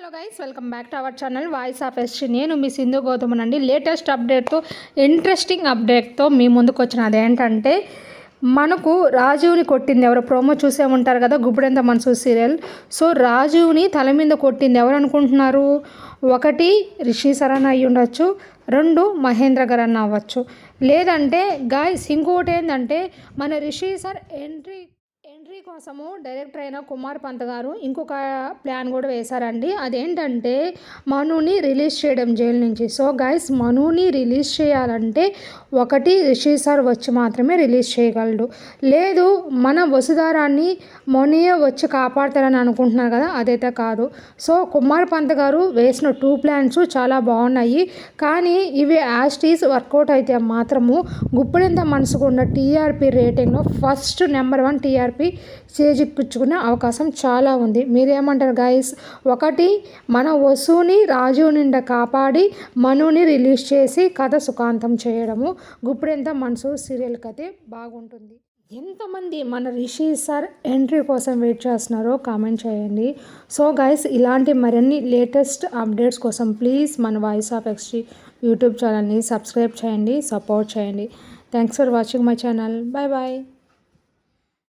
Hello guys, welcome back to our channel voice of ST. నేను మీ సింధు గౌతమన్ అండి. Latest అప్డేట్తో, interesting అప్డేట్తో మీ ముందుకు వచ్చిన అదేంటంటే, మనకు రాజీవ్ని కొట్టింది ఎవరు? ప్రోమో చూసే ఉంటారు కదా, గుబ్బడెంత మనసు సీరియల్. సో రాజీవ్ని తల మీద కొట్టింది ఎవరు అనుకుంటున్నారు? ఒకటి రిషి సరన్ అయ్యి ఉండొచ్చు, రెండు మహేంద్ర గారు అన్న అవ్వచ్చు, లేదంటే గాయస్ ఇంకోటి ఏంటంటే మన రిషి సార్ ఎంట్రీ కోసము డైరెక్టర్ అయిన కుమార్ పంత్ గారు ఇంకొక ప్లాన్ కూడా వేశారండి. అదేంటంటే మనుని రిలీజ్ చేయడం జైలు నుంచి. సో గైస్, మనుని రిలీజ్ చేయాలంటే ఒకటి రిషి సార్ వచ్చి మాత్రమే రిలీజ్ చేయగలడు, లేదు మన వసుధారాన్ని మనుయే వచ్చి కాపాడతారని అనుకుంటున్నారు కదా, అదైతే కాదు. సో కుమార్ పంత్ గారు వేసిన 2 ప్లాన్స్ చాలా బాగున్నాయి, కానీ ఇవి యాస్టీస్ వర్కౌట్ అయితే మాత్రము గుప్పెడంత మనసుకు ఉన్న టీఆర్పీ రేటింగ్లో ఫస్ట్ నెంబర్ 1 టీఆర్పీ చేజిక్కించుకునే అవకాశం చాలా ఉంది. మీరేమంటారు గైస్? ఒకటి మన వసుని రాజు నిండా కాపాడి మనుని రిలీజ్ చేసి కథ సుఖాంతం చేయడము గుప్పెడంత మనసు సీరియల్ కథే బాగుంటుంది. ఎంతమంది మన రిషి సార్ ఎంట్రీ కోసం వెయిట్ చేస్తున్నారో కామెంట్ చేయండి. సో గైస్, ఇలాంటి మరిన్ని లేటెస్ట్ అప్డేట్స్ కోసం ప్లీజ్ మన వాయిస్ ఆఫ్ ఎస్టీ యూట్యూబ్ ఛానల్ని సబ్స్క్రైబ్ చేయండి, సపోర్ట్ చేయండి. Thanks for watching my channel. Bye bye.